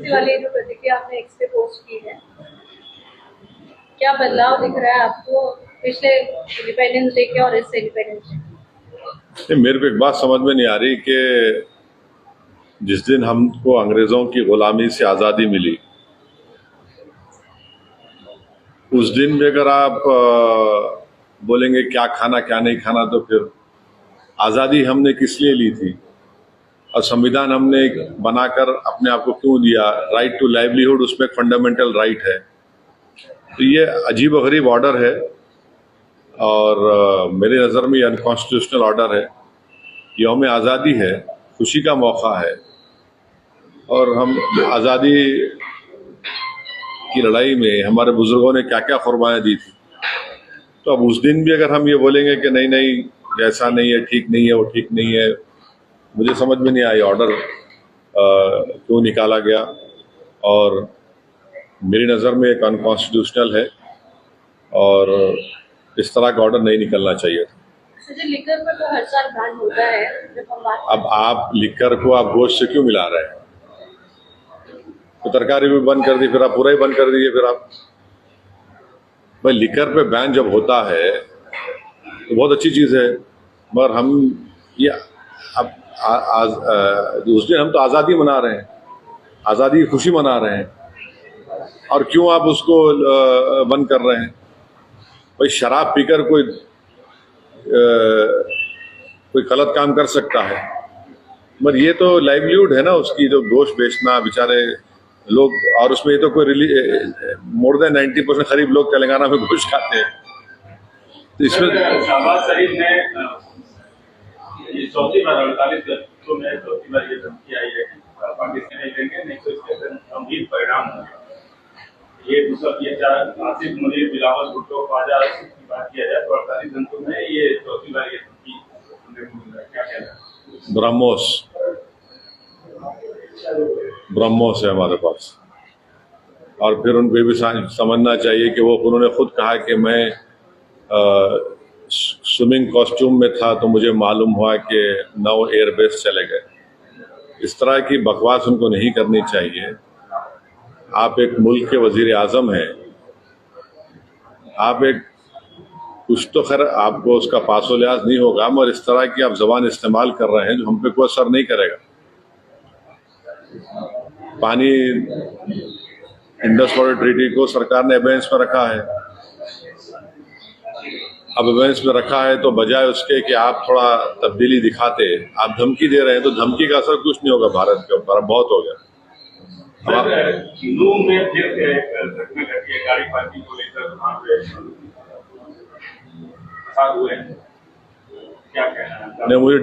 जबरदस्ती वाली जो प्रतिक्रिया आपने एक्स पे पोस्ट की है, क्या बदलाव दिख रहा है आपको पिछले इंडिपेंडेंस डे के और इस इंडिपेंडेंस डे? मेरे को एक बात समझ में नहीं आ रही कि जिस दिन हमको अंग्रेजों की गुलामी से आज़ादी मिली, उस दिन भी अगर आप बोलेंगे क्या खाना क्या नहीं खाना, तो फिर आज़ादी हमने किस लिए ली थी और संविधान हमने बनाकर अपने आप को क्यों दिया? राइट टू लाइवलीहुड उसमें एक फंडामेंटल राइट है। तो ये अजीबोगरीब ऑर्डर है और मेरी नज़र में ये अनकॉन्स्टिट्यूशनल ऑर्डर है। यौम आज़ादी है, खुशी का मौका है और हम आज़ादी की लड़ाई में हमारे बुजुर्गों ने क्या क्या कुर्बानियाँ दी थी। तो अब उस दिन भी अगर हम ये बोलेंगे कि नहीं नहीं ऐसा नहीं है, ठीक नहीं है, वो ठीक नहीं है, मुझे समझ में नहीं आई ऑर्डर क्यों निकाला गया और मेरी नज़र में एक अनकॉन्स्टिट्यूशनल है और इस तरह का ऑर्डर नहीं निकलना चाहिए था। लिकर पर तो हर साल बैन होता है, जब हम बात अब आप लिकर को आप गोश्त से क्यों मिला रहे हैं? तो तरकारी भी बंद कर दी, फिर आप पूरा ही बंद कर दीजिए। फिर आप भाई लिकर पे बैन जब होता है तो बहुत अच्छी चीज़ है, मगर हम ये अब उस दिन हम तो आज़ादी मना रहे हैं, आज़ादी की खुशी मना रहे हैं, और क्यों आप उसको बंद कर रहे हैं? भाई शराब पीकर कोई गलत काम कर सकता है, मगर ये तो लाइवलीहुड है ना उसकी, जो गोश्त बेचना बेचारे लोग, और उसमें ये तो कोई मोर देन 90% करीब लोग तेलंगाना में गोश्त खाते हैं। तो इसमें शहबाज शरीफ ने चौथी बार 48 घंटों में चौथी बार ये धमकी आई है कि पाकिस्तान नहीं देंगे, नहीं तो इसके गंभीर परिणाम होंगे। ये मतलब ये आसिफ मुनीर, बिलावल भुट्टो, ख्वाजा की बात किया जाए तो 48 घंटों में ये चौथी बार ये धमकी क्या कहना है? ब्रह्मोस है हमारे पास, और फिर उनको भी समझना चाहिए कि वो उन्होंने खुद कहा कि मैं स्विमिंग कॉस्ट्यूम में था तो मुझे मालूम हुआ कि 9 एयरबेस चले गए। इस तरह की बकवास उनको नहीं करनी चाहिए। आप एक मुल्क के वजीर आज़म हैं, आप एक कुछ तो खैर आपको उसका पासो लिहाज नहीं होगा, मगर इस तरह की आप जबान इस्तेमाल कर रहे हैं जो हम पे कोई असर नहीं करेगा। पानी इंडस वाटर ट्रीटी को सरकार ने एबेंस में रखा है, अब एबेंस में रखा है तो बजाय उसके कि आप थोड़ा तब्दीली दिखाते, आप धमकी दे रहे हैं, तो धमकी का असर कुछ नहीं होगा भारत के ऊपर, अब बहुत हो गया। में फिर घटना घटी है, गाड़ी पार्किंग को लेकर वहाँ पे हुए, क्या कहना है? मुझे